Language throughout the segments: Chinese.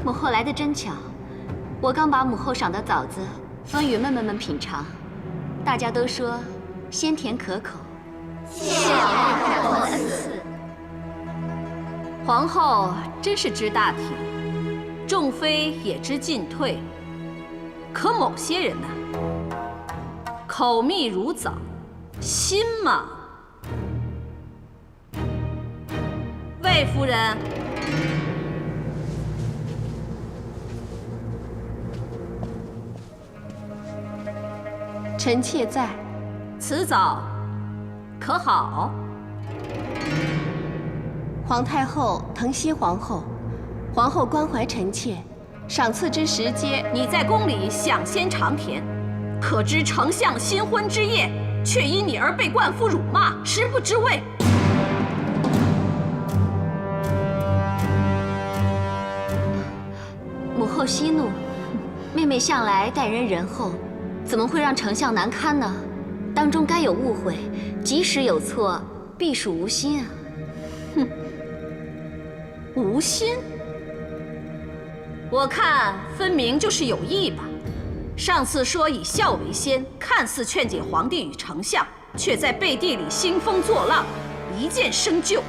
母后来的真巧，我刚把母后赏的枣子分与妹妹们品尝，大家都说鲜甜可口。谢皇太后恩赐。皇后真是知大体，众妃也知进退。可某些人呐，口蜜如枣，心嘛……魏夫人。 臣妾在。此枣可好？皇太后疼惜皇后，皇后关怀臣妾，赏赐之时皆。你在宫里享仙尝甜，可知丞相新婚之夜，却因你而被冠夫辱骂，食不知味。母后息怒，妹妹向来待人仁厚。 怎么会让丞相难堪呢？当中该有误会，即使有错，必属无心啊！哼，无心？我看分明就是有意吧。上次说以孝为先，看似劝解皇帝与丞相，却在背地里兴风作浪，一箭生就。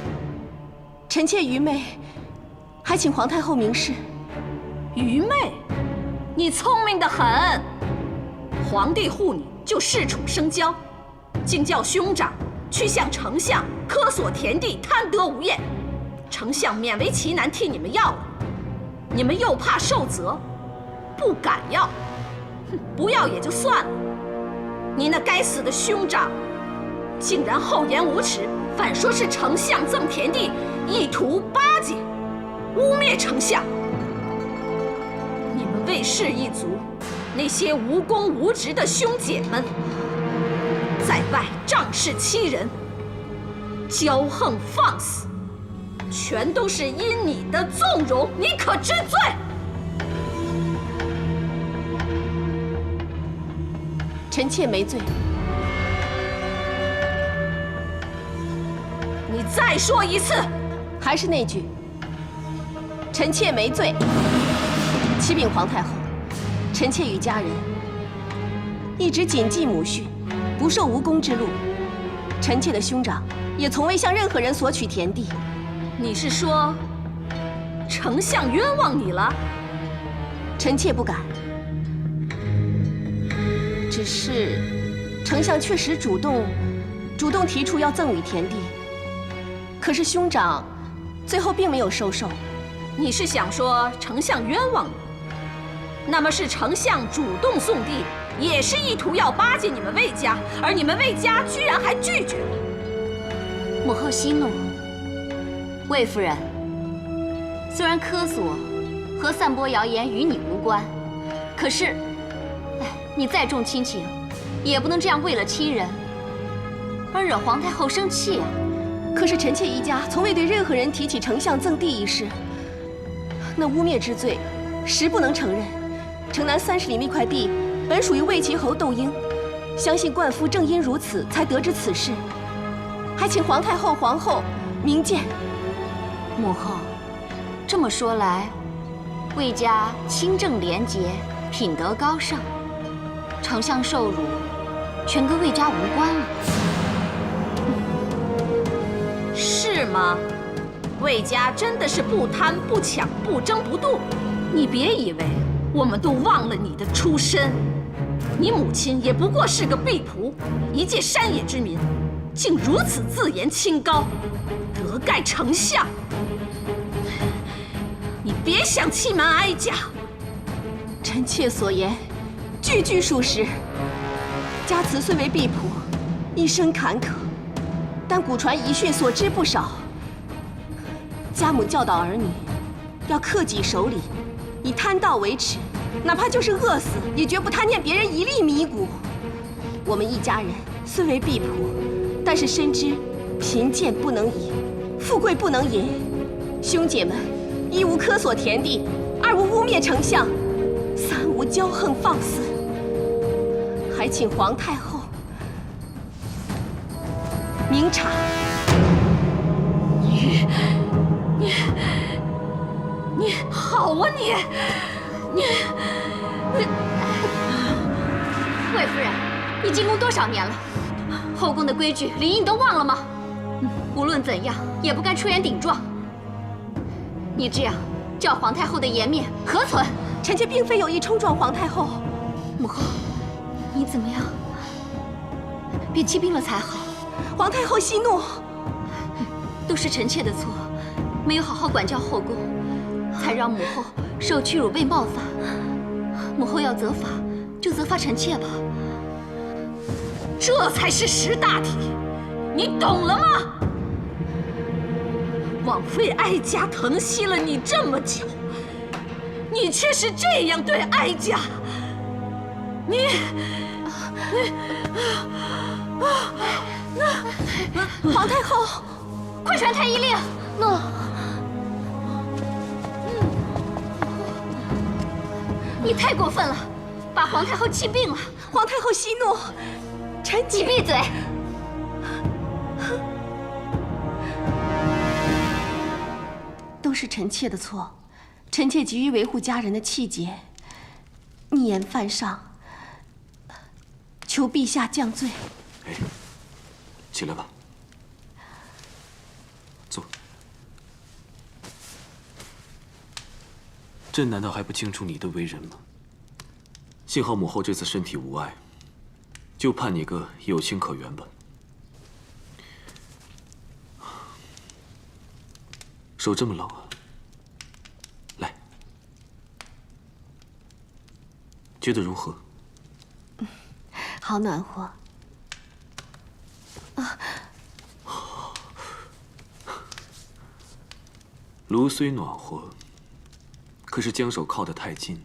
臣妾愚昧，还请皇太后明示。愚昧？你聪明得很。 皇帝护你，就恃宠生骄，竟叫兄长去向丞相科索田地，贪得无厌。丞相勉为其难替你们要了，你们又怕受责，不敢要。哼，不要也就算了，你那该死的兄长，竟然厚颜无耻，反说是丞相赠田地，意图巴结，污蔑丞相。你们魏氏一族。 那些无功无职的兄姐们，在外仗势欺人、骄横放肆，全都是因你的纵容，你可知罪？臣妾没罪。你再说一次，还是那句，臣妾没罪。启禀皇太后。 臣妾与家人一直谨记母训，不受无功之禄。臣妾的兄长也从未向任何人索取田地。你是说，丞相冤枉你了？臣妾不敢。只是，丞相确实主动提出要赠与田地，可是兄长最后并没有收受。你是想说丞相冤枉你？ 那么是丞相主动送地，也是意图要巴结你们魏家，而你们魏家居然还拒绝了。母后息怒，魏夫人，虽然科索和散播谣言与你无关，可是，你再重亲情，也不能这样为了亲人而惹皇太后生气啊。可是臣妾一家从未对任何人提起丞相赠地一事，那污蔑之罪，实不能承认。 城南30里那块地本属于魏齐侯窦婴，相信冠夫正因如此才得知此事，还请皇太后、皇后明鉴。母后，这么说来，魏家清正廉洁，品德高尚，丞相受辱，全跟魏家无关了，是吗？魏家真的是不贪不抢不争不妒，你别以为。 我们都忘了你的出身，你母亲也不过是个婢仆，一介山野之民，竟如此自言清高，得盖丞相。你别想欺瞒哀家。臣妾所言，句句属实。家慈虽为婢仆，一生坎坷，但古传遗训所知不少。家母教导儿女，要克己守礼。 以贪盗为耻，哪怕就是饿死，也绝不贪念别人一粒米谷。我们一家人虽为婢仆，但是深知贫贱不能移，富贵不能淫。兄姐们，一无科索田地，二无污蔑丞相，三无骄横放肆。还请皇太后明察。你好啊你！魏夫人，你进宫多少年了？后宫的规矩礼仪你都忘了吗？无论怎样也不该出言顶撞。你这样叫皇太后的颜面何存？臣妾并非有意冲撞皇太后。母后，你怎么样？别气病了才好。皇太后息怒，都是臣妾的错，没有好好管教后宫，才让母后受屈辱被冒犯。母后要责罚，就责罚臣妾吧。这才是识大体，你懂了吗？枉费哀家疼惜了你这么久，你却是这样对哀家，皇太后，快传太医令！诺。你太过分了，把皇太后气病了。皇太后息怒，臣你闭嘴！都是臣妾的错，臣妾急于维护家人的气节，逆言犯上，求陛下降罪。哎，起来吧，坐。朕难道还不清楚你的为人吗？幸好母后这次身体无碍，就判你个有情可原吧。手这么冷啊，来，觉得如何？好暖和。炉虽暖和，可是将手靠得太近，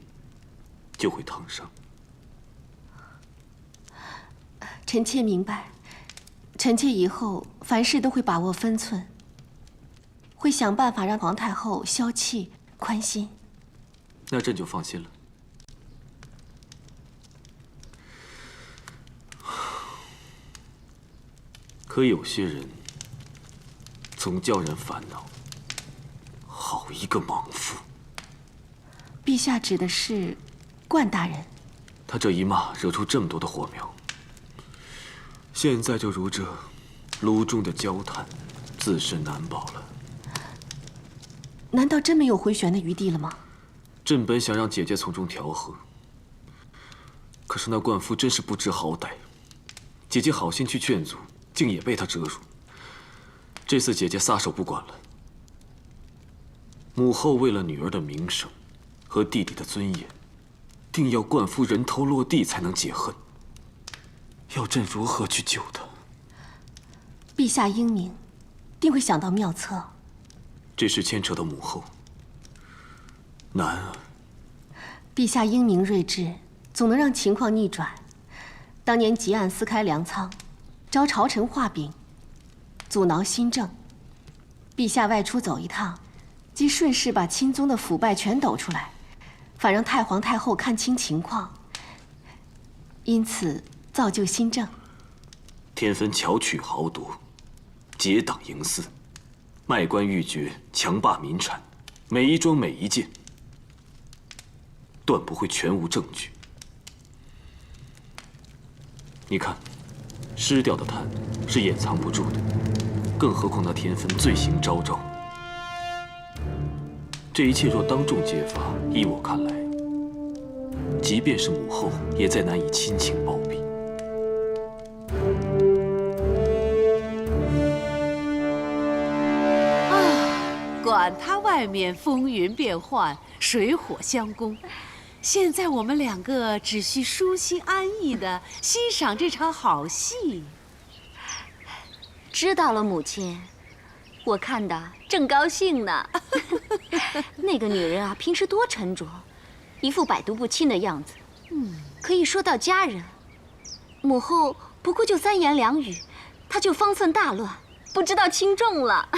就会烫伤。臣妾明白，臣妾以后凡事都会把握分寸，会想办法让皇太后消气宽心。那朕就放心了。可有些人总叫人烦恼。好一个莽夫！陛下指的是冠大人。他这一骂惹出这么多的火苗，现在就如这炉中的焦炭，自身难保了。难道真没有回旋的余地了吗？朕本想让姐姐从中调和，可是那冠夫真是不知好歹，姐姐好心去劝阻，竟也被他折辱。这次姐姐撒手不管了。母后为了女儿的名声和弟弟的尊严，定要冠夫人头落地才能解恨。要朕如何去救他？陛下英明，定会想到妙策。这事牵扯到母后，难啊。陛下英明睿智，总能让情况逆转。当年汲黯撕开粮仓，招朝臣画饼，阻挠新政。陛下外出走一趟，即顺势把钦宗的腐败全抖出来，反让太皇太后看清情况，因此造就新政。天芬巧取豪夺，结党营私，卖官鬻爵，强霸民产，每一桩每一件，断不会全无证据。你看，失掉的炭是掩藏不住的，更何况那天芬罪行昭昭。这一切若当众揭发，依我看来，即便是母后，也再难以亲情包庇。管他外面风云变幻，水火相攻，现在我们两个只需舒心安逸地欣赏这场好戏。知道了，母亲，我看的正高兴呢。那个女人啊，平时多沉着，一副百毒不侵的样子。可以说到家人，母后不过就3言2语，她就方寸大乱，不知道轻重了。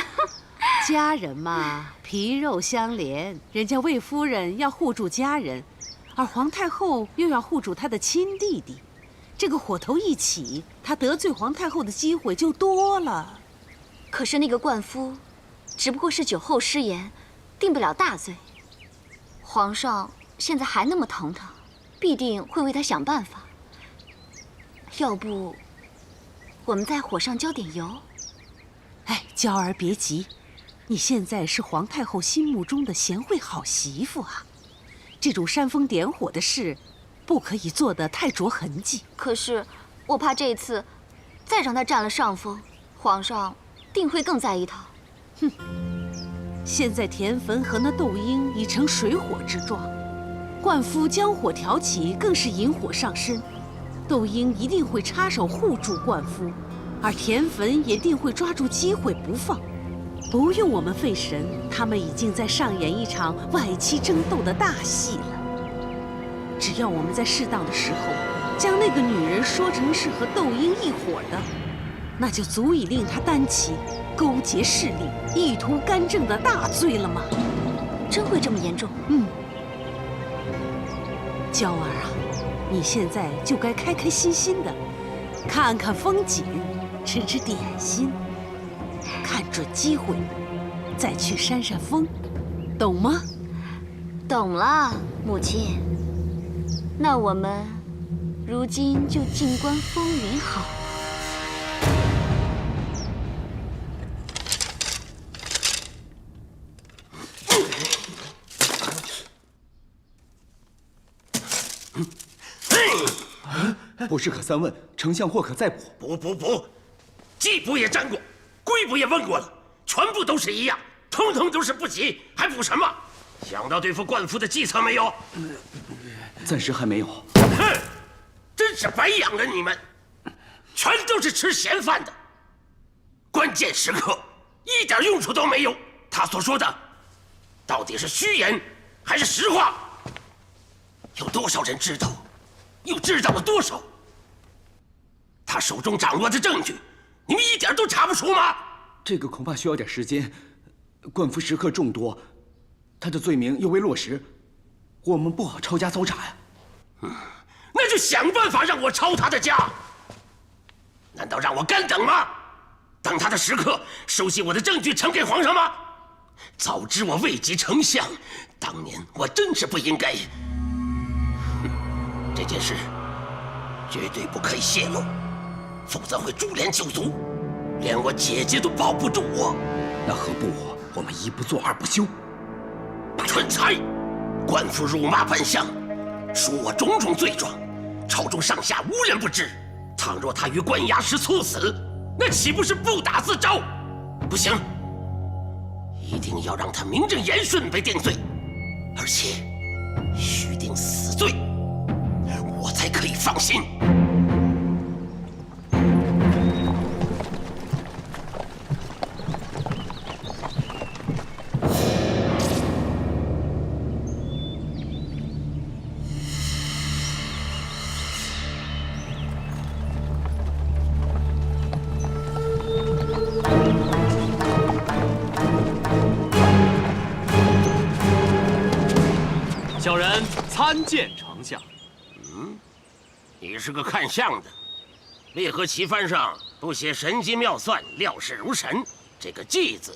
家人嘛，皮肉相连，人家魏夫人要护住家人，而皇太后又要护住她的亲弟弟，这个火头一起，她得罪皇太后的机会就多了。可是那个冠夫，只不过是酒后失言，定不了大罪。皇上现在还那么疼他，必定会为他想办法。要不，我们在火上浇点油？哎，娇儿别急，你现在是皇太后心目中的贤惠好媳妇啊。这种煽风点火的事，不可以做得太着痕迹。可是，我怕这次再让他占了上风，皇上定会更在意他。哼，现在田汾和那窦婴已成水火之状，冠夫将火挑起，更是引火上身。窦婴一定会插手护住冠夫，而田汾也定会抓住机会不放。不用我们费神，他们已经在上演一场外戚争斗的大戏了。只要我们在适当的时候将那个女人说成是和窦婴一伙的，那就足以令他担起勾结势力、意图干政的大罪了吗？真会这么严重？嗯。娇儿啊，你现在就该开开心心的，看看风景，吃吃点心，看准机会，再去扇扇风，懂吗？懂了，母亲。那我们如今就静观风云好。不是可三问，丞相或可再补。不，季补也沾过，贵补也问过了，全部都是一样，统统都是不及，还补什么？想到对付冠夫的计策没有？暂时还没有。哼，真是白养了你们，全都是吃闲饭的。关键时刻一点用处都没有。他所说的，到底是虚言还是实话？有多少人知道？又知道了多少？他手中掌握的证据，你们一点都查不出吗？这个恐怕需要点时间。冠夫食客众多，他的罪名又未落实，我们不好抄家搜查呀。那就想办法让我抄他的家。难道让我干等吗？等他的食客收集我的证据呈给皇上吗？早知我位极丞相，当年我真是不应该。这件事绝对不可以泄露，否则会株连九族，连我姐姐都保不住我。那何不我们一不做二不休？蠢材！冠夫辱骂本相，说我种种罪状，朝中上下无人不知。倘若他于关押时猝死，那岂不是不打自招？不行，一定要让他名正言顺被定罪，而且须定死罪，我才可以放心。小人参见丞相。你是个看相的，为何旗幡上不写神机妙算、料事如神？这个“计”字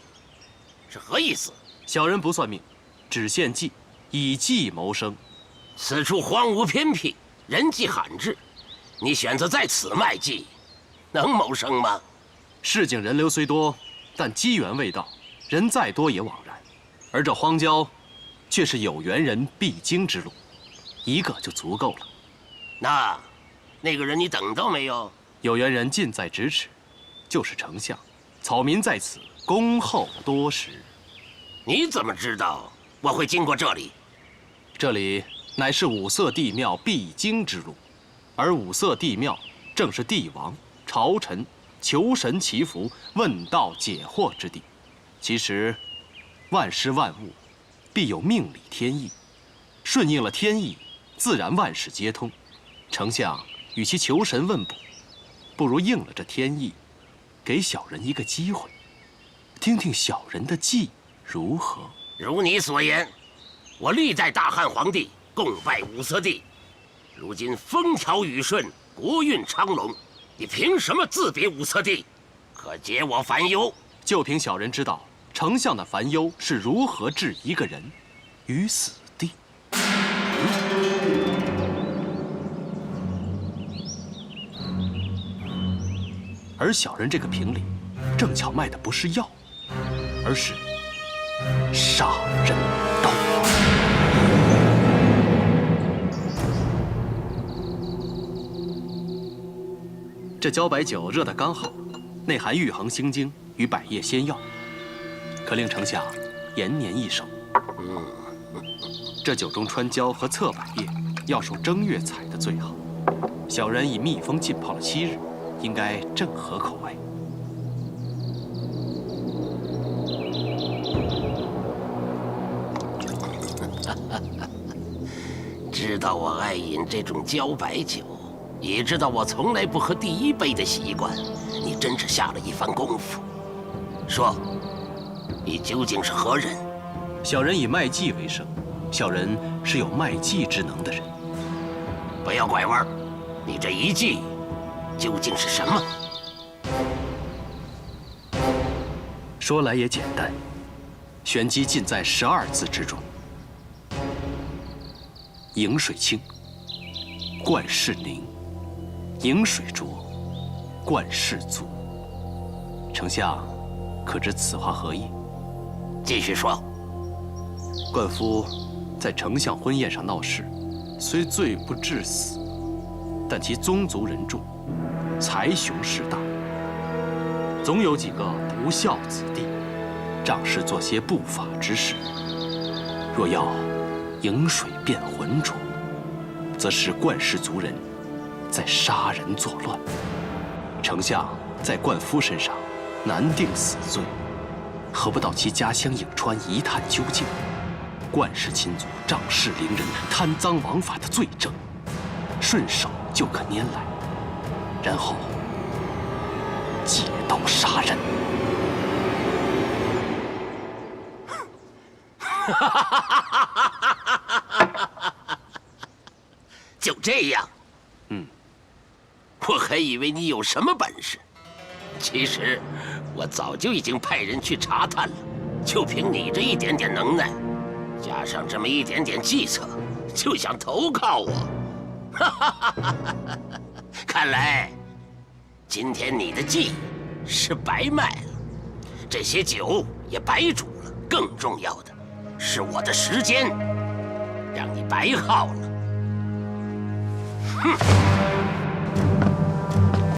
是何意思？小人不算命，只献计，以计谋生。此处荒芜偏僻，人迹罕至，你选择在此卖计，能谋生吗？市井人流虽多，但机缘未到，人再多也枉然。而这荒郊，却是有缘人必经之路，一个就足够了。那个人你等到没有？有缘人近在咫尺，就是丞相。草民在此恭候多时。你怎么知道我会经过这里？这里乃是五色帝庙必经之路，而五色帝庙正是帝王、朝臣求神祈福、问道解惑之地。其实，万事万物必有命理天意，顺应了天意，自然万事皆通。丞相与其求神问卜，不如应了这天意，给小人一个机会，听听小人的计如何？如你所言，我历代大汉皇帝共拜五色帝，如今风调雨顺，国运昌隆，你凭什么自别五色帝？可解我烦忧。就凭小人知道丞相的烦忧是如何置一个人于死地。而小人这个瓶里，正巧卖的不是药，而是杀人刀。这茭白酒热得刚好，内含玉衡心经与百叶仙药，可令丞相延年益寿。这酒中穿椒和侧百叶，要数正月采的最好。小人以蜜蜂浸泡了7日，应该正合口味。知道我爱饮这种茭白酒，也知道我从来不喝第1杯的习惯，你真是下了一番功夫。说，你究竟是何人？小人以卖技为生，小人是有卖技之能的人。不要拐弯，你这一技究竟是什么？说来也简单，玄机尽在12字之中：饮水清，灌世凝；饮水浊，灌世足。丞相，可知此话何意？继续说。冠夫在丞相婚宴上闹事，虽罪不至死，但其宗族人众，财雄势大，总有几个不孝子弟，仗势做些不法之事。若要饮水变浑浊，则是冠氏族人在杀人作乱。丞相在冠夫身上难定死罪，何不到其家乡颍川一探究竟？冠氏亲族仗势凌人、贪赃枉法的罪证，顺手就可拈来，然后借刀杀人。就这样？我还以为你有什么本事，其实我早就已经派人去查探了。就凭你这一点点能耐，加上这么一点点计策，就想投靠我？看来今天你的计是白卖了，这些酒也白煮了。更重要的是，我的时间让你白耗了。哼！